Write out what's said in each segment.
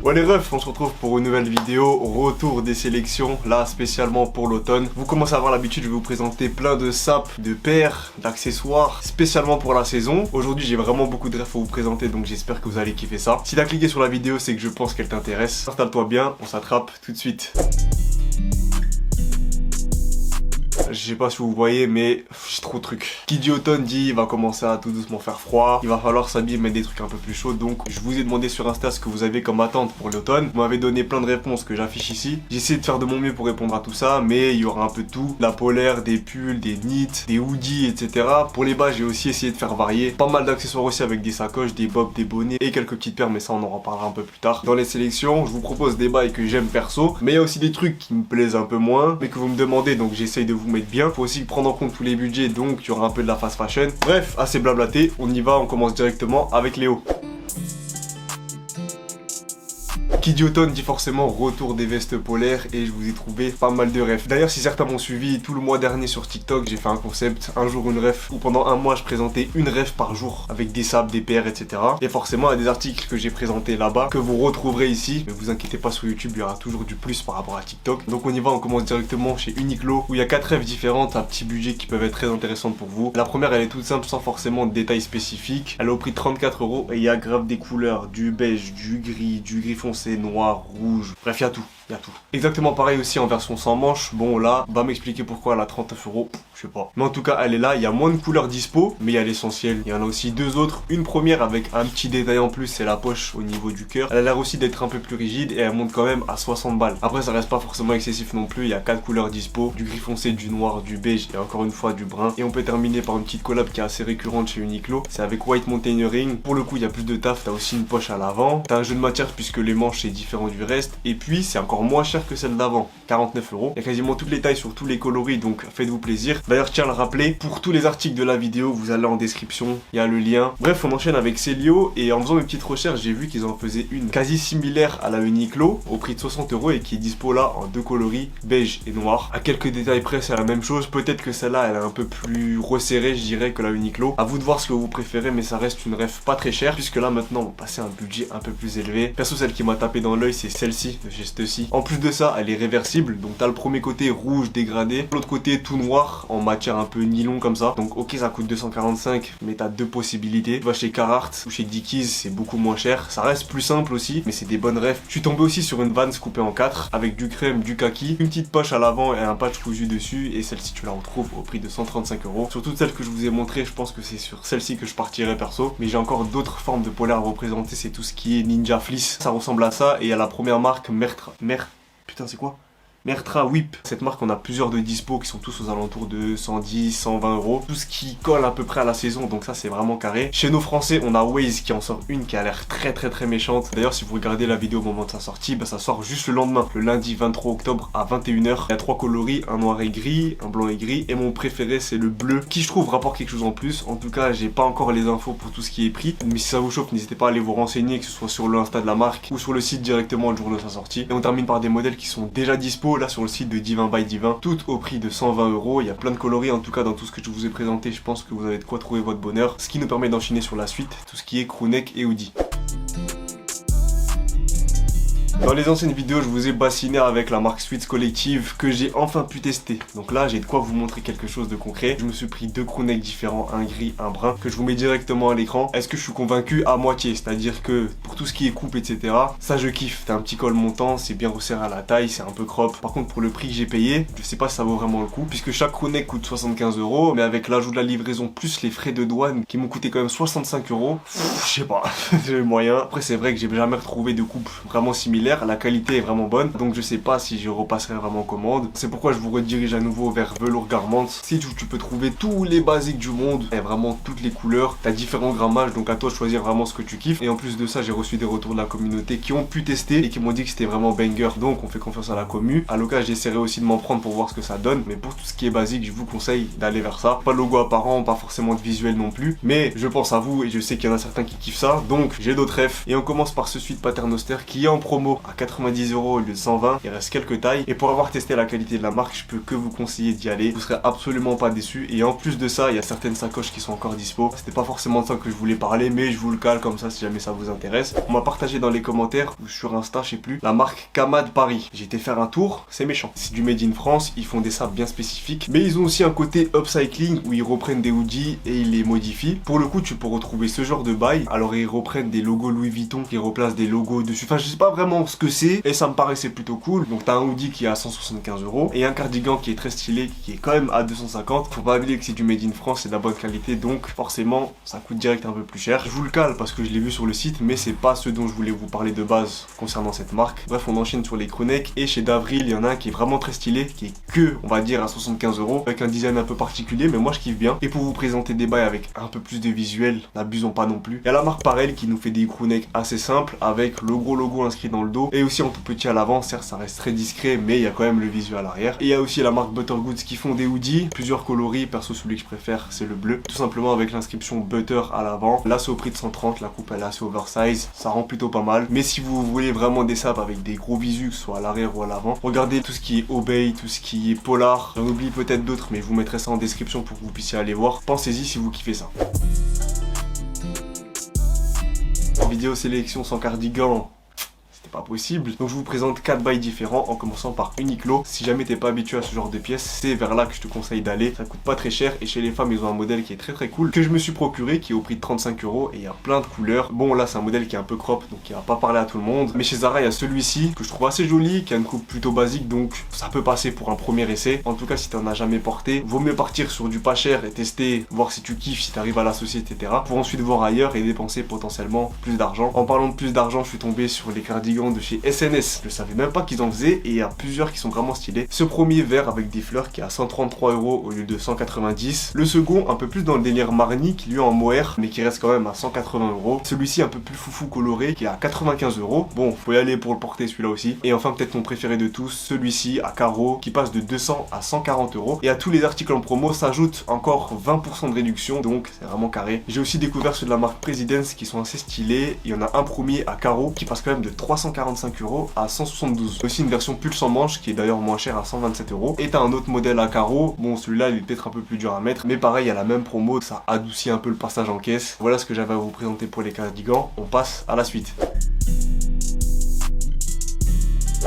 Ouais les refs, on se retrouve pour une nouvelle vidéo, retour des sélections, là spécialement pour l'automne. Vous commencez à avoir l'habitude, je vais vous présenter plein de sapes, de paires, d'accessoires, spécialement pour la saison. Aujourd'hui j'ai vraiment beaucoup de refs à vous présenter, donc j'espère que vous allez kiffer ça. Si t'as cliqué sur la vidéo, c'est que je pense qu'elle t'intéresse. Installe-toi bien, on s'attrape tout de suite. Je sais pas si vous voyez, mais j'ai trop de trucs. Qui dit automne dit il va commencer à tout doucement faire froid. Il va falloir s'habiller, mettre des trucs un peu plus chauds. Donc je vous ai demandé sur Insta ce que vous avez comme attente pour l'automne. Vous m'avez donné plein de réponses que j'affiche ici. J'ai essayé de faire de mon mieux pour répondre à tout ça, mais il y aura un peu de tout. La polaire, des pulls, des knits, des hoodies, etc. Pour les bas, j'ai aussi essayé de faire varier. Pas mal d'accessoires aussi avec des sacoches, des bobs, des bonnets et quelques petites paires, mais ça on en reparlera un peu plus tard. Dans les sélections, je vous propose des bails que j'aime perso, mais il y a aussi des trucs qui me plaisent un peu moins, mais que vous me demandez, donc j'essaye de vous mettre bien. Faut aussi prendre en compte tous les budgets, donc il y aura un peu de la fast fashion. Bref, assez blablaté, on y va, on commence directement avec les hauts. Qui dit automne dit forcément retour des vestes polaires et je vous ai trouvé pas mal de refs. D'ailleurs, si certains m'ont suivi tout le mois dernier sur TikTok, j'ai fait un concept, un jour une ref, où pendant un mois je présentais une ref par jour avec des sapes, des paires, etc. Et forcément, il y a des articles que j'ai présentés là-bas que vous retrouverez ici. Mais vous inquiétez pas, sur YouTube, il y aura toujours du plus par rapport à TikTok. Donc on y va, on commence directement chez Uniqlo où il y a 4 refs différentes à petit budget qui peuvent être très intéressantes pour vous. La première, elle est toute simple sans forcément de détails spécifiques. Elle est au prix de 34 € et il y a grave des couleurs, du beige, du gris foncé, noir, rouge, bref il y a tout. Il y a tout. Exactement pareil aussi en version sans manche. Bon là, va m'expliquer pourquoi elle a 39 €, je sais pas. Mais en tout cas, elle est là, il y a moins de couleurs dispo, mais il y a l'essentiel. Il y en a aussi deux autres. Une première avec un petit détail en plus, c'est la poche au niveau du cœur. Elle a l'air aussi d'être un peu plus rigide et elle monte quand même à 60 balles. Après, ça reste pas forcément excessif non plus. Il y a 4 couleurs dispo, du gris foncé, du noir, du beige et encore une fois du brun. Et on peut terminer par une petite collab qui est assez récurrente chez Uniqlo. C'est avec White Mountaineering. Pour le coup, il y a plus de taf. T'as aussi une poche à l'avant. T'as un jeu de matière puisque les manches c'est différent du reste. Et puis, c'est encore moins cher que celle d'avant, 49 €. Il y a quasiment toutes les tailles sur tous les coloris, donc faites-vous plaisir. D'ailleurs, tiens à le rappeler, pour tous les articles de la vidéo, vous allez en description, il y a le lien. Bref, on enchaîne avec Celio et en faisant mes petites recherches, j'ai vu qu'ils en faisaient une quasi similaire à la Uniqlo au prix de 60 € et qui est dispo là en deux coloris, beige et noir. À quelques détails près, c'est la même chose. Peut-être que celle-là, elle est un peu plus resserrée, je dirais, que la Uniqlo. À vous de voir ce que vous préférez, mais ça reste une ref pas très chère puisque là maintenant, on va passer à un budget un peu plus élevé. Perso, celle qui m'a tapé dans l'œil, c'est celle-ci de chez Stussy. En plus de ça, elle est réversible, donc t'as le premier côté rouge dégradé, l'autre côté tout noir en matière un peu nylon comme ça. Donc ok, ça coûte 245, mais t'as deux possibilités. Tu vas chez Carhartt ou chez Dickies, c'est beaucoup moins cher. Ça reste plus simple aussi, mais c'est des bonnes refs. Je suis tombé aussi sur une Vans coupée en 4 avec du crème, du kaki, une petite poche à l'avant et un patch cousu dessus. Et celle-ci, tu la retrouves au prix de 135 €. Sur toutes celles que je vous ai montrées, je pense que c'est sur celle-ci que je partirai perso. Mais j'ai encore d'autres formes de polaires à vous présenter. C'est tout ce qui est Ninja Fleece. Ça ressemble à ça. Et il y a la première marque Putain, c'est quoi? Mertra Whip. Cette marque, on a plusieurs de dispo qui sont tous aux alentours de 110, 120 €. Tout ce qui colle à peu près à la saison, donc ça c'est vraiment carré. Chez nos Français, on a Waze qui en sort une qui a l'air très méchante. D'ailleurs, si vous regardez la vidéo au moment de sa sortie, bah, ça sort juste le lendemain, le lundi 23 octobre à 21 h. Il y a 3 coloris, un noir et gris, un blanc et gris. Et mon préféré, c'est le bleu, qui je trouve rapporte quelque chose en plus. En tout cas, j'ai pas encore les infos pour tout ce qui est pris. Mais si ça vous chauffe, n'hésitez pas à aller vous renseigner, que ce soit sur le Insta de la marque ou sur le site directement le jour de sa sortie. Et on termine par des modèles qui sont déjà dispo là sur le site de Divin by Divin, tout au prix de 120 €. Il y a plein de coloris, en tout cas dans tout ce que je vous ai présenté, je pense que vous avez de quoi trouver votre bonheur. Ce qui nous permet d'enchaîner sur la suite, tout ce qui est crewneck et hoodie. Dans les anciennes vidéos, je vous ai bassiné avec la marque Sweets Collective que j'ai enfin pu tester. Donc là, j'ai de quoi vous montrer quelque chose de concret. Je me suis pris deux crewnecks différents, un gris, un brun, que je vous mets directement à l'écran. Est-ce que je suis convaincu? À moitié, c'est-à-dire que pour tout ce qui est coupe, etc., ça je kiffe. T'as un petit col montant, c'est bien resserré à la taille, c'est un peu crop. Par contre, pour le prix que j'ai payé, je sais pas si ça vaut vraiment le coup, puisque chaque crewneck coûte 75 €, mais avec l'ajout de la livraison plus les frais de douane qui m'ont coûté quand même 65 €, je sais pas, j'ai les moyens. Après, c'est vrai que j'ai jamais retrouvé de coupe vraiment similaire. La qualité est vraiment bonne, donc je sais pas si je repasserai vraiment en commande. C'est pourquoi je vous redirige à nouveau vers Velour Garments, site où tu peux trouver tous les basiques du monde et vraiment toutes les couleurs. T'as différents grammages, donc à toi de choisir vraiment ce que tu kiffes. Et en plus de ça, j'ai reçu des retours de la communauté qui ont pu tester et qui m'ont dit que c'était vraiment banger. Donc on fait confiance à la commu. À l'occasion, j'essaierai aussi de m'en prendre pour voir ce que ça donne, mais pour tout ce qui est basique, je vous conseille d'aller vers ça. Pas de logo apparent, pas forcément de visuel non plus, mais je pense à vous et je sais qu'il y en a certains qui kiffent ça, donc j'ai d'autres refs. Et on commence par ce suite Paternoster qui est en promo dispo à 90 € au lieu de 120. Il reste quelques tailles. Et pour avoir testé la qualité de la marque, je peux que vous conseiller d'y aller. Vous serez absolument pas déçus. Et en plus de ça, il y a certaines sacoches qui sont encore dispo. C'était pas forcément de ça que je voulais parler, mais je vous le cale comme ça si jamais ça vous intéresse. On m'a partagé dans les commentaires ou sur Insta, je sais plus, la marque Kamad Paris. J'ai été faire un tour, c'est méchant. C'est du made in France, ils font des sapes bien spécifiques. Mais ils ont aussi un côté upcycling où ils reprennent des hoodies et ils les modifient. Pour le coup, tu peux retrouver ce genre de bail. Alors ils reprennent des logos Louis Vuitton, ils replacent des logos dessus. Enfin, je sais pas vraiment ce que c'est et ça me paraissait plutôt cool. Donc t'as un hoodie qui est à 175 € et un cardigan qui est très stylé, qui est quand même à 250. Faut pas oublier que c'est du made in France, c'est de la bonne qualité, donc forcément ça coûte direct un peu plus cher. Je vous le cale parce que je l'ai vu sur le site, mais c'est pas ce dont je voulais vous parler de base concernant cette marque. Bref, on enchaîne sur les crewnecks et chez Davril, il y en a un qui est vraiment très stylé, qui est que, on va dire, à 75 € avec un design un peu particulier, mais moi je kiffe bien. Et pour vous présenter des bails avec un peu plus de visuel, n'abusons pas non plus. Il y a la marque Parel qui nous fait des crewnecks assez simples avec le gros logo inscrit dans le dos et aussi en tout petit à l'avant. Certes, ça reste très discret, mais il y a quand même le visuel à l'arrière. Et il y a aussi la marque Butter Goods qui font des hoodies, plusieurs coloris. Perso, celui que je préfère, c'est le bleu, tout simplement avec l'inscription Butter à l'avant. Là, c'est au prix de 130. La coupe elle est assez oversize, ça rend plutôt pas mal. Mais si vous voulez vraiment des sapes avec des gros visus, que ce soit à l'arrière ou à l'avant, regardez tout ce qui est Obey, tout ce qui est Polar. J'en oublie peut-être d'autres, mais je vous mettrai ça en description pour que vous puissiez aller voir. Pensez-y si vous kiffez ça. Vidéo sélection sans cardigan, pas possible. Donc je vous présente 4 bails différents en commençant par Uniqlo. Si jamais t'es pas habitué à ce genre de pièces, c'est vers là que je te conseille d'aller. Ça coûte pas très cher et chez les femmes ils ont un modèle qui est très cool que je me suis procuré, qui est au prix de 35 € et il y a plein de couleurs. Bon là c'est un modèle qui est un peu crop donc il va pas parler à tout le monde, mais chez Zara il y a celui-ci que je trouve assez joli, qui a une coupe plutôt basique, donc ça peut passer pour un premier essai. En tout cas si t'en as jamais porté, vaut mieux partir sur du pas cher et tester, voir si tu kiffes, si t'arrives à l'associer, etc. pour ensuite voir ailleurs et dépenser potentiellement plus d'argent. En parlant de plus d'argent, je suis tombé sur les cardigans de chez SNS. Je savais même pas qu'ils en faisaient et il y a plusieurs qui sont vraiment stylés. Ce premier vert avec des fleurs qui est à 133 € au lieu de 190. Le second un peu plus dans le délire Marni qui lui est en mohair mais qui reste quand même à 180 €. Celui-ci un peu plus foufou coloré qui est à 95 €. Bon, faut y aller pour le porter celui-là aussi. Et enfin peut-être mon préféré de tous, celui-ci à carreaux qui passe de 200 à 140 €. Et à tous les articles en promo s'ajoute encore 20% de réduction, donc c'est vraiment carré. J'ai aussi découvert ceux de la marque Presidence qui sont assez stylés. Il y en a un premier à carreaux qui passe quand même de 345 € à 172. Aussi une version pull sans manche qui est d'ailleurs moins chère à 127 €. Et t'as un autre modèle à carreaux. Bon, celui-là il est peut-être un peu plus dur à mettre, mais pareil, il y a la même promo, ça adoucit un peu le passage en caisse. Voilà ce que j'avais à vous présenter pour les cardigans. On passe à la suite.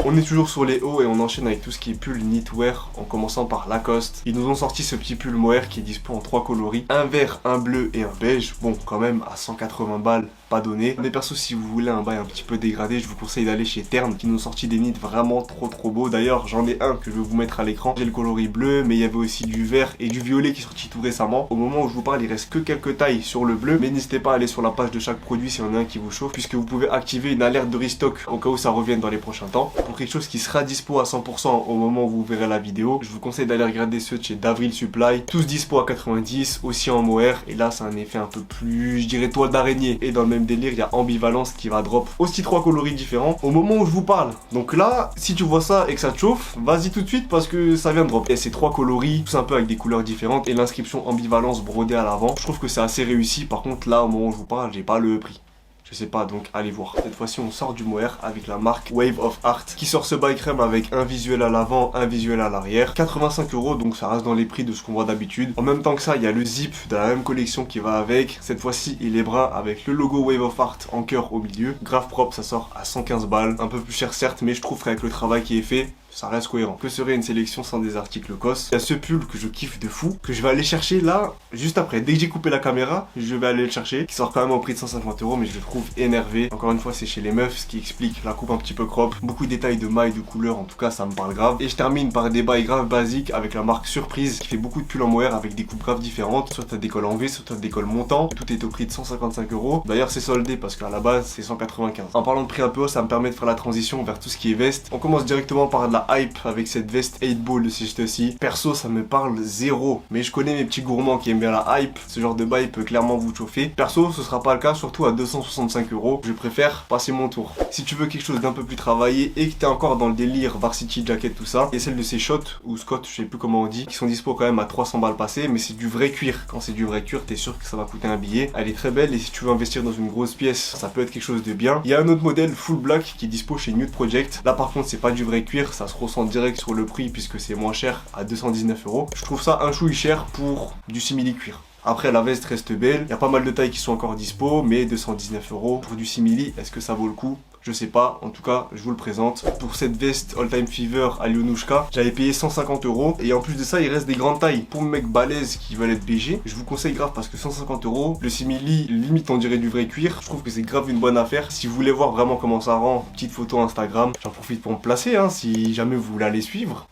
On est toujours sur les hauts et on enchaîne avec tout ce qui est pull knitwear en commençant par Lacoste. Ils nous ont sorti ce petit pull mohair qui est dispo en 3 coloris, un vert, un bleu et un beige. Bon, quand même à 180 balles, pas donné. Mais perso, si vous voulez un bail un petit peu dégradé, je vous conseille d'aller chez Terne qui nous ont sorti des knits vraiment trop beaux. D'ailleurs, j'en ai un que je vais vous mettre à l'écran. J'ai le coloris bleu, mais il y avait aussi du vert et du violet qui est sorti tout récemment. Au moment où je vous parle, il reste que quelques tailles sur le bleu, mais n'hésitez pas à aller sur la page de chaque produit s'il y en a un qui vous chauffe, puisque vous pouvez activer une alerte de restock au cas où ça revienne dans les prochains temps. Pour quelque chose qui sera dispo à 100% au moment où vous verrez la vidéo, je vous conseille d'aller regarder ceux de chez Davril Supply, tous dispo à 90, aussi en mohair, et là c'est un effet un peu plus, je dirais, toile d'araignée. Et dans le même délire, il y a Ambivalence qui va drop aussi 3 coloris différents au moment où je vous parle. Donc là, si tu vois ça et que ça te chauffe, vas-y tout de suite parce que ça vient de drop. Et c'est 3 coloris, tous un peu avec des couleurs différentes et l'inscription Ambivalence brodée à l'avant. Je trouve que c'est assez réussi. Par contre là, au moment où je vous parle, j'ai pas le prix. Je sais pas, donc allez voir. Cette fois-ci, on sort du mohair avec la marque Wave of Art qui sort ce bail crème avec un visuel à l'avant, un visuel à l'arrière. 85 €, donc ça reste dans les prix de ce qu'on voit d'habitude. En même temps que ça, il y a le zip de la même collection qui va avec. Cette fois-ci, il est brun avec le logo Wave of Art en cœur au milieu. Grave propre, ça sort à 115 balles. Un peu plus cher certes, mais je trouve qu'avec le travail qui est fait, ça reste cohérent. Que serait une sélection sans des articles COS? Il y a ce pull que je kiffe de fou, que je vais aller chercher là, juste après. Dès que j'ai coupé la caméra, je vais aller le chercher. Qui sort quand même au prix de 150 €, mais je le trouve énervé. Encore une fois, c'est chez les meufs, ce qui explique la coupe un petit peu crop. Beaucoup de détails de mailles, de couleurs, en tout cas, ça me parle grave. Et je termine par des bails graves basiques avec la marque Surprise, qui fait beaucoup de pulls en mohair avec des coupes graves différentes. Soit t'as des cols en V, soit t'as des cols montants. Tout est au prix de 155 €. D'ailleurs, c'est soldé parce qu'à la base, c'est 195. En parlant de prix un peu haut, ça me permet de faire la transition vers tout ce qui est veste. On commence directement par de la la hype avec cette veste 8 ball de CJ2C. Perso, ça me parle zéro, mais je connais mes petits gourmands qui aiment bien la hype. Ce genre de bail peut clairement vous chauffer. Perso, ce sera pas le cas, surtout à 265 €. Je préfère passer mon tour. Si tu veux quelque chose d'un peu plus travaillé et que t'es encore dans le délire varsity jacket, tout ça, et celle de ces shots ou Scott, je sais plus comment on dit, qui sont dispo quand même à 300 balles passées, mais c'est du vrai cuir. Quand c'est du vrai cuir, t'es sûr que ça va coûter un billet. Elle est très belle et si tu veux investir dans une grosse pièce, ça peut être quelque chose de bien. Il y a un autre modèle full black qui est dispo chez Nude Project. Là par contre, c'est pas du vrai cuir, ça se ressent direct sur le prix puisque c'est moins cher à 219 €. Je trouve ça un chouï cher pour du simili cuir. Après la veste reste belle, il y a pas mal de tailles qui sont encore dispo, mais 219 € pour du simili, est-ce que ça vaut le coup? Je sais pas, en tout cas je vous le présente. Pour cette veste All Time Fever à Lyonushka, j'avais payé 150 € et en plus de ça il reste des grandes tailles. Pour les mecs balèzes qui veulent être BG, je vous conseille grave parce que 150 €, le simili limite on dirait du vrai cuir. Je trouve que c'est grave une bonne affaire. Si vous voulez voir vraiment comment ça rend, petite photo Instagram, j'en profite pour me placer si jamais vous voulez aller suivre.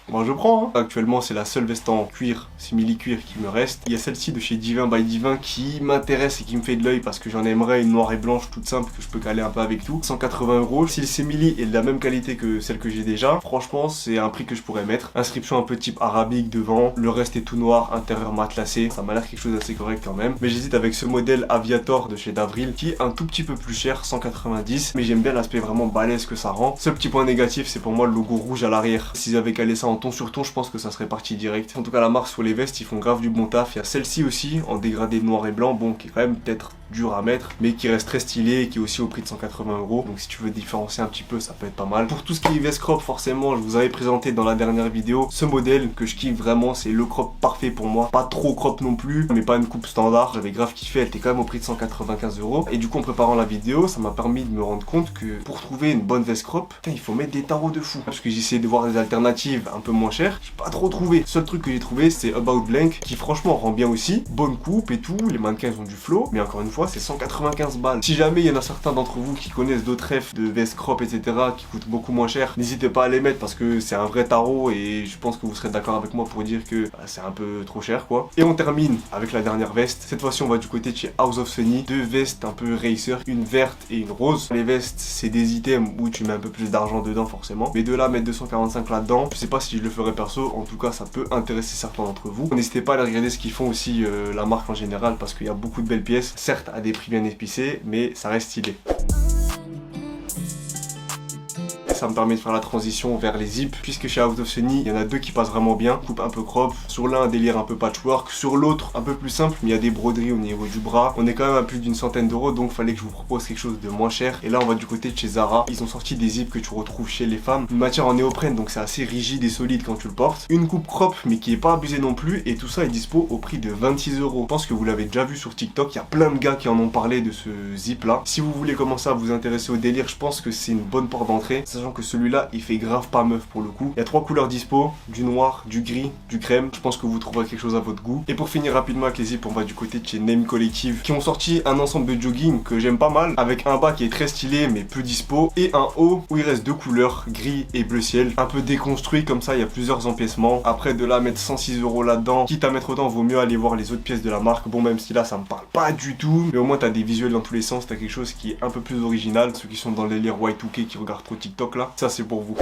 Moi je prends, hein. Actuellement c'est la seule veste en cuir, simili cuir qui me reste. Il y a celle-ci de chez Divin by Divin qui m'intéresse et qui me fait de l'œil parce que j'en aimerais une noire et blanche toute simple que je peux caler un peu avec tout. 180 €. Si le simili est de la même qualité que celle que j'ai déjà, franchement c'est un prix que je pourrais mettre. Inscription un peu type arabique devant, le reste est tout noir, intérieur matelassé. Ça m'a l'air quelque chose d'assez correct quand même. Mais j'hésite avec ce modèle Aviator de chez Davril qui est un tout petit peu plus cher, 190. Mais j'aime bien l'aspect vraiment balèze que ça rend. Seul petit point négatif, c'est pour moi le logo rouge à l'arrière. S'ils avaient calé ça en ton sur ton, je pense que ça serait parti direct. En tout cas la marque sur les vestes, ils font grave du bon taf. Il y a celle-ci aussi en dégradé noir et blanc, bon qui est quand même peut-être dur à mettre, mais qui reste très stylé et qui est aussi au prix de 180 €. Donc si tu veux différencier un petit peu, ça peut être pas mal. Pour tout ce qui est veste crop, forcément, je vous avais présenté dans la dernière vidéo ce modèle que je kiffe vraiment, c'est le crop parfait pour moi. Pas trop crop non plus, mais pas une coupe standard. J'avais grave kiffé, elle était quand même au prix de 195 €. Et du coup, en préparant la vidéo, ça m'a permis de me rendre compte que pour trouver une bonne veste crop, putain, il faut mettre des tarots de fou. Parce que j'essayais de voir des alternatives un peu moins chères, j'ai pas trop trouvé. Le seul truc que j'ai trouvé, c'est About Blank, qui franchement rend bien aussi. Bonne coupe et tout, les mannequins ont du flow, mais encore une fois, c'est 195 balles. Si jamais il y en a certains d'entre vous qui connaissent d'autres refs de veste crop, etc., qui coûtent beaucoup moins cher, n'hésitez pas à les mettre parce que c'est un vrai tarot et je pense que vous serez d'accord avec moi pour dire que c'est un peu trop cher quoi. Et on termine avec la dernière veste. Cette fois-ci, on va du côté de chez House of Sunny. Deux vestes un peu racer, une verte et une rose. Les vestes, c'est des items où tu mets un peu plus d'argent dedans forcément. Mais de là, mettre 245 là-dedans, je sais pas si je le ferai perso. En tout cas, ça peut intéresser certains d'entre vous. N'hésitez pas à aller regarder ce qu'ils font aussi, la marque en général, parce qu'il y a beaucoup de belles pièces. Certes, à des prix bien épicés, mais ça reste stylé. Ça me permet de faire la transition vers les zips, puisque chez House of Sunny, il y en a deux qui passent vraiment bien. Coupe un peu crop, sur l'un un délire un peu patchwork, sur l'autre un peu plus simple, mais il y a des broderies au niveau du bras. On est quand même à plus d'une centaine d'euros, donc fallait que je vous propose quelque chose de moins cher. Et là on va du côté de chez Zara. Ils ont sorti des zips que tu retrouves chez les femmes, une matière en néoprène, donc c'est assez rigide et solide quand tu le portes. Une coupe crop, mais qui est pas abusée non plus, et tout ça est dispo au prix de 26 €. Je pense que vous l'avez déjà vu sur TikTok, il y a plein de gars qui en ont parlé de ce zip là. Si vous voulez commencer à vous intéresser au délire, je pense que c'est une bonne porte d'entrée, sachant que celui-là il fait grave pas meuf pour le coup. Il y a trois couleurs dispo, du noir, du gris, du crème. Je pense que vous trouverez quelque chose à votre goût. Et pour finir rapidement avec les zips, on va du côté de chez Name Collective, qui ont sorti un ensemble de jogging que j'aime pas mal, avec un bas qui est très stylé mais peu dispo, et un haut où il reste deux couleurs, gris et bleu ciel, un peu déconstruit comme ça. Il y a plusieurs empiècements. Après de là mettre 106 € là-dedans, quitte à mettre autant, vaut mieux aller voir les autres pièces de la marque. Bon, même si là ça me parle pas du tout, mais au moins t'as des visuels dans tous les sens, t'as quelque chose qui est un peu plus original. Ceux qui sont dans les délire Y2K qui regardent trop TikTok là, ça c'est pour vous.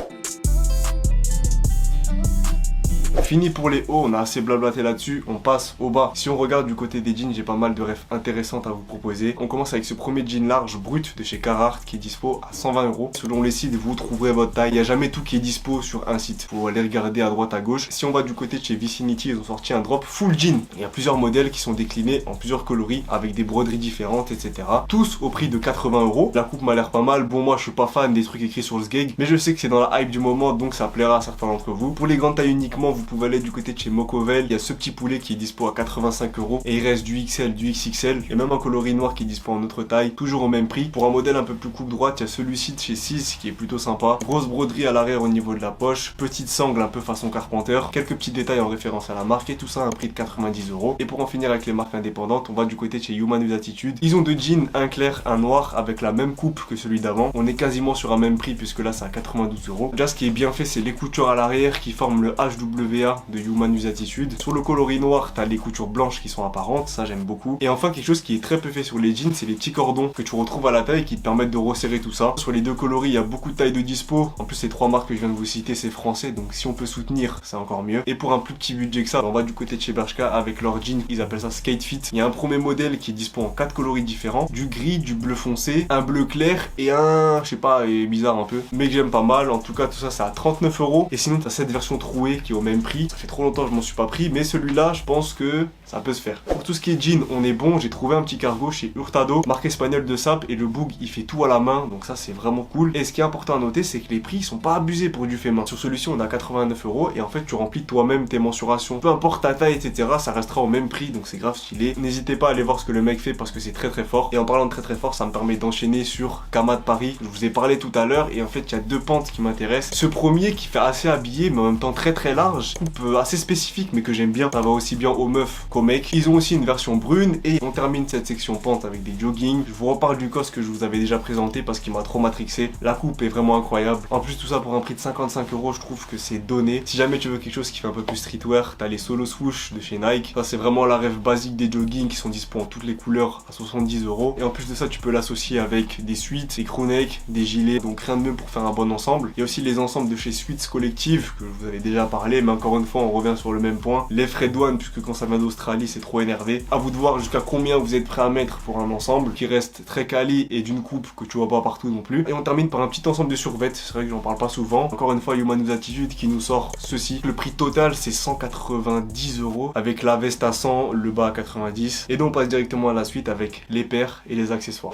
Fini pour les hauts, on a assez blablaté là-dessus, on passe au bas. Si on regarde du côté des jeans, j'ai pas mal de refs intéressantes à vous proposer. On commence avec ce premier jean large brut de chez Carhartt qui est dispo à 120 €. Selon les sites, vous trouverez votre taille. Il n'y a jamais tout qui est dispo sur un site. Faut aller regarder à droite, à gauche. Si on va du côté de chez Vicinity, ils ont sorti un drop full jean. Il y a plusieurs modèles qui sont déclinés en plusieurs coloris avec des broderies différentes, etc. Tous au prix de 80 €. La coupe m'a l'air pas mal. Bon, moi je suis pas fan des trucs écrits sur le sgeg, mais je sais que c'est dans la hype du moment, donc ça plaira à certains d'entre vous. Pour les grandes tailles uniquement, vous pouvez aller du côté de chez Mokovel. Il y a ce petit poulet qui est dispo à 85 € et il reste du XL, du XXL et même un coloris noir qui est dispo en autre taille, toujours au même prix. Pour un modèle un peu plus coupe droite, il y a celui-ci de chez 6 qui est plutôt sympa. Grosse broderie à l'arrière au niveau de la poche, petite sangle un peu façon Carpenter, quelques petits détails en référence à la marque et tout ça à un prix de 90 €. Et pour en finir avec les marques indépendantes, on va du côté de chez Human with Attitude. Ils ont deux jeans, un clair, un noir avec la même coupe que celui d'avant. On est quasiment sur un même prix puisque là c'est à 92 €. Déjà ce qui est bien fait, c'est les coutures à l'arrière qui forment le HWA Andrea de Human Use Attitude. Sur le coloris noir, t'as les coutures blanches qui sont apparentes, ça j'aime beaucoup. Et enfin, quelque chose qui est très peu fait sur les jeans, c'est les petits cordons que tu retrouves à la taille qui te permettent de resserrer tout ça. Sur les deux coloris, il y a beaucoup de tailles de dispo. En plus, ces trois marques que je viens de vous citer, c'est français, donc si on peut soutenir, c'est encore mieux. Et pour un plus petit budget que ça, on va du côté de chez Bershka avec leur jean, ils appellent ça Skate Fit. Il y a un premier modèle qui est dispo en 4 coloris différents, du gris, du bleu foncé, un bleu clair et un, je sais pas, bizarre un peu, mais que j'aime pas mal. En tout cas, tout ça, c'est à 39 €. Et sinon, t'as cette version trouée qui est au même prix. Ça fait trop longtemps que je m'en suis pas pris, mais celui-là, je pense que ça peut se faire. Pour tout ce qui est jean, on est bon. J'ai trouvé un petit cargo chez Hurtado, marque espagnole de sap, et le boug, il fait tout à la main, donc ça, c'est vraiment cool. Et ce qui est important à noter, c'est que les prix sont pas abusés pour du fait main. Sur celui-ci, on a 89 € et en fait, tu remplis toi-même tes mensurations. Peu importe ta taille, etc., ça restera au même prix, donc c'est grave stylé. N'hésitez pas à aller voir ce que le mec fait parce que c'est très très fort. Et en parlant de très très fort, ça me permet d'enchaîner sur Kama de Paris. Je vous ai parlé tout à l'heure et en fait, il y a deux pentes qui m'intéressent. Ce premier qui fait assez habillé, mais en même temps très très large, coupe assez spécifique, mais que j'aime bien. Ça va aussi bien aux meufs qu'aux mecs. Ils ont aussi une version brune et on termine cette section pente avec des jogging. Je vous reparle du cos que je vous avais déjà présenté parce qu'il m'a trop matrixé. La coupe est vraiment incroyable. En plus, tout ça pour un prix de 55 €, je trouve que c'est donné. Si jamais tu veux quelque chose qui fait un peu plus streetwear, t'as les Solo Swoosh de chez Nike. Ça, c'est vraiment la rêve basique des jogging qui sont dispo en toutes les couleurs à 70 €. Et en plus de ça, tu peux l'associer avec des suites, des crewnecks, des gilets. Donc rien de mieux pour faire un bon ensemble. Il y a aussi les ensembles de chez Sweets Collective que je vous avais déjà parlé, mais encore une fois, on revient sur le même point. Les frais de douane, puisque quand ça vient d'Australie, c'est trop énervé. À vous de voir jusqu'à combien vous êtes prêt à mettre pour un ensemble qui reste très quali et d'une coupe que tu vois pas partout non plus. Et on termine par un petit ensemble de survêtements. C'est vrai que j'en parle pas souvent. Encore une fois, Human Use Attitude qui nous sort ceci. Le prix total, c'est 190 € avec la veste à 100, le bas à 90. Et donc on passe directement à la suite avec les paires et les accessoires.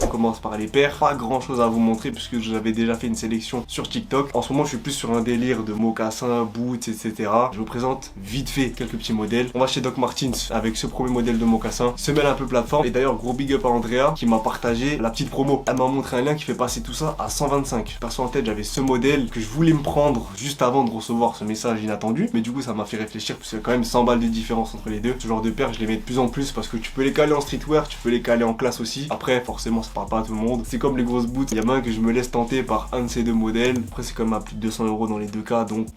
On commence par les paires, pas grand chose à vous montrer puisque j'avais déjà fait une sélection sur TikTok. En ce moment je suis plus sur un délire de mocassins, boots, etc. Je vous présente vite fait quelques petits modèles. On va chez Doc Martens avec ce premier modèle de mocassin, semelle un peu plateforme. Et d'ailleurs gros big up à Andrea qui m'a partagé la petite promo. Elle m'a montré un lien qui fait passer tout ça à 125. Perso en tête j'avais ce modèle que je voulais me prendre juste avant de recevoir ce message inattendu. Mais du coup ça m'a fait réfléchir parce qu'il y a quand même 100 balles de différence entre les deux. Ce genre de paires je les mets de plus en plus parce que tu peux les caler en streetwear, tu peux les caler en classe aussi. Après forcément ça parle pas à tout le monde. C'est comme les grosses boots, il y a moyen que je me laisse tenter par un de ces deux modèles. Après c'est quand même à plus de 200 € dans les deux cas, donc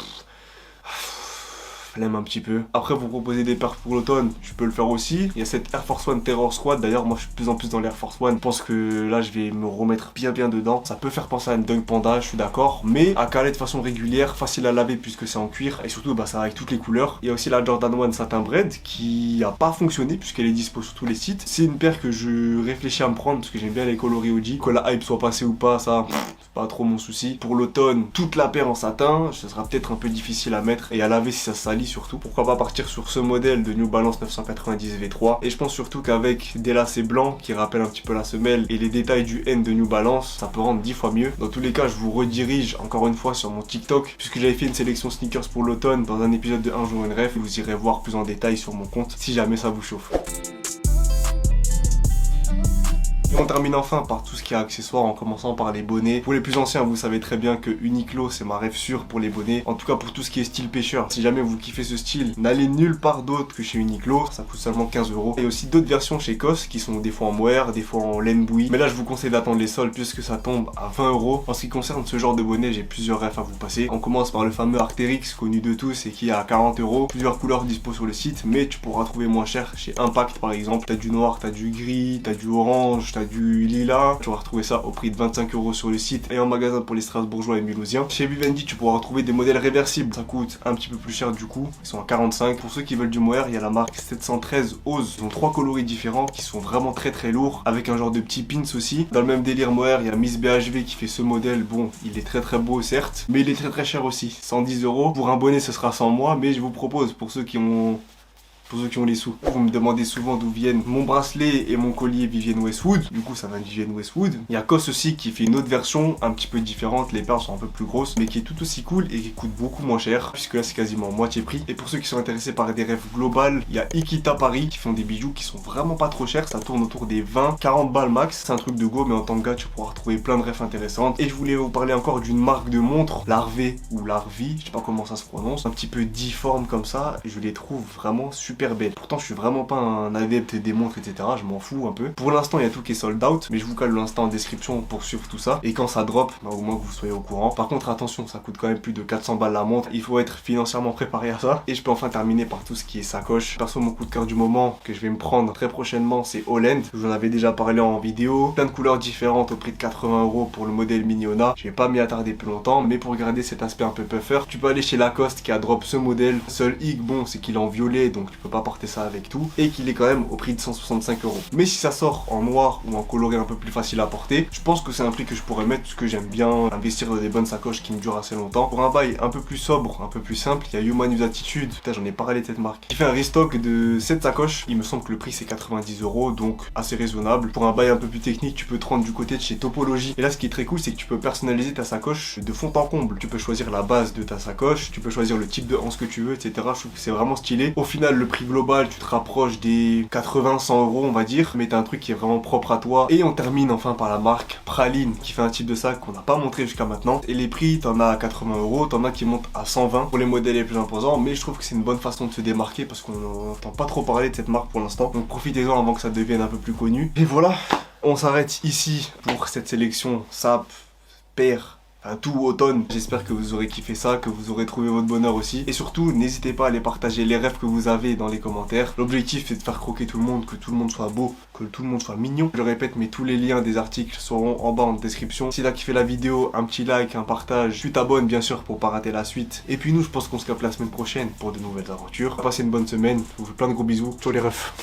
flemme un petit peu. Après vous proposez des paires pour l'automne, je peux le faire aussi. Il y a cette Air Force One Terror Squad, d'ailleurs moi je suis de plus en plus dans l'Air Force One. Je pense que là je vais me remettre bien dedans. Ça peut faire penser à une Dunk Panda, je suis d'accord, mais à caler de façon régulière, facile à laver puisque c'est en cuir et surtout bah ça va avec toutes les couleurs. Il y a aussi la Jordan 1 Satin Bread qui a pas fonctionné puisqu'elle est dispo sur tous les sites. C'est une paire que je réfléchis à me prendre parce que j'aime bien les coloris OG. Que la hype soit passée ou pas, ça c'est pas trop mon souci. Pour l'automne, toute la paire en satin, ce sera peut-être un peu difficile à mettre et à laver si ça se salit surtout. Pourquoi pas partir sur ce modèle de New Balance 990 V3. Et je pense surtout qu'avec des lacets blancs qui rappellent un petit peu la semelle et les détails du N de New Balance, ça peut rendre 10 fois mieux. Dans tous les cas, je vous redirige encore une fois sur mon TikTok puisque j'avais fait une sélection sneakers pour l'automne dans un épisode de Un jour une ref. Vous irez voir plus en détail sur mon compte si jamais ça vous chauffe. Et on termine enfin par tout ce qui est accessoires en commençant par les bonnets. Pour les plus anciens, vous savez très bien que Uniqlo c'est ma rêve sûre pour les bonnets. En tout cas pour tout ce qui est style pêcheur. Si jamais vous kiffez ce style, n'allez nulle part d'autre que chez Uniqlo. Ça coûte seulement 15 €. Et aussi d'autres versions chez COS qui sont des fois en mohair, des fois en laine bouillie. Mais là je vous conseille d'attendre les soldes puisque ça tombe à 20 €. En ce qui concerne ce genre de bonnet, j'ai plusieurs rêves à vous passer. On commence par le fameux Arc'teryx connu de tous et qui est à 40 €. Plusieurs couleurs dispo sur le site, mais tu pourras trouver moins cher chez Impact par exemple. T'as du noir, t'as du gris, t'as du orange, t'as du lilas. Tu vas retrouver ça au prix de 25 € sur le site et en magasin pour les Strasbourgeois et Mulhousiens. Chez Vivendi, tu pourras retrouver des modèles réversibles. Ça coûte un petit peu plus cher du coup. Ils sont à 45. Pour ceux qui veulent du mohair, il y a la marque 713 Ose. Ils ont 3 coloris différents qui sont vraiment très lourds avec un genre de petit pins aussi. Dans le même délire mohair, il y a Miss BHV qui fait ce modèle. Bon, il est très beau certes, mais il est très cher aussi. 110 €. Pour un bonnet, ce sera sans moi, mais je vous propose pour ceux qui ont les sous. Vous me demandez souvent d'où viennent mon bracelet et mon collier Vivienne Westwood. Du coup, ça vient de Vivienne Westwood. Il y a COS aussi qui fait une autre version un petit peu différente. Les perles sont un peu plus grosses, mais qui est tout aussi cool et qui coûte beaucoup moins cher, puisque là, c'est quasiment moitié prix. Et pour ceux qui sont intéressés par des rêves globales, il y a Ikita Paris qui font des bijoux qui sont vraiment pas trop chers. Ça tourne autour des 20-40 balles max. C'est un truc de go, mais en tant que gars, tu pourras retrouver plein de rêves intéressantes. Et je voulais vous parler encore d'une marque de montres, l'Arvé ou l'Arvi, je sais pas comment ça se prononce, un petit peu difforme comme ça. Je les trouve vraiment super super belles. Pourtant je suis vraiment pas un adepte des montres etc, je m'en fous un peu. Pour l'instant il y a tout qui est sold out, mais je vous cale l'instant en description pour suivre tout ça. Et quand ça drop, bah, au moins que vous soyez au courant. Par contre attention, ça coûte quand même plus de 400 balles la montre, il faut être financièrement préparé à ça. Et je peux enfin terminer par tout ce qui est sacoche. Perso mon coup de cœur du moment que je vais me prendre très prochainement c'est Holland. Je vous en avais déjà parlé en vidéo, plein de couleurs différentes au prix de 80 € pour le modèle Mignona. Je vais pas m'y attarder plus longtemps, mais pour garder cet aspect un peu puffer, tu peux aller chez Lacoste qui a drop ce modèle. Seul hic, bon, c'est qu'il est en violet, donc tu peux pas porter ça avec tout, et qu'il est quand même au prix de 165 €. Mais si ça sort en noir ou en coloré un peu plus facile à porter, je pense que c'est un prix que je pourrais mettre parce que j'aime bien investir dans des bonnes sacoches qui me durent assez longtemps. Pour un bail un peu plus sobre, un peu plus simple, il y a Human Use Attitude, putain j'en ai parlé de cette marque, qui fait un restock de 7 sacoches. Il me semble que le prix c'est 90 €, donc assez raisonnable. Pour un bail un peu plus technique, tu peux te rendre du côté de chez Topologie. Et là ce qui est très cool, c'est que tu peux personnaliser ta sacoche de fond en comble. Tu peux choisir la base de ta sacoche, tu peux choisir le type de hanche que tu veux, etc. Je trouve que c'est vraiment stylé. Au final, le prix global, tu te rapproches des 80-100 € on va dire, mais t'as un truc qui est vraiment propre à toi. Et on termine enfin par la marque Praline, qui fait un type de sac qu'on n'a pas montré jusqu'à maintenant. Et les prix, t'en as à 80 €, t'en as qui montent à 120 pour les modèles les plus imposants, mais je trouve que c'est une bonne façon de se démarquer parce qu'on n'entend pas trop parler de cette marque pour l'instant. Donc profitez-en avant que ça devienne un peu plus connu. Et voilà, on s'arrête ici pour cette sélection SAP, paire, enfin, tout automne. J'espère que vous aurez kiffé ça, que vous aurez trouvé votre bonheur aussi. Et surtout, n'hésitez pas à aller partager les rêves que vous avez dans les commentaires. L'objectif c'est de faire croquer tout le monde, que tout le monde soit beau, que tout le monde soit mignon. Je le répète, mais tous les liens des articles seront en bas en description. Si t'as kiffé la vidéo, un petit like, un partage, tu t'abonnes bien sûr pour pas rater la suite. Et puis nous, je pense qu'on se capte la semaine prochaine pour de nouvelles aventures. Passez une bonne semaine, je vous fais plein de gros bisous. Ciao les refs.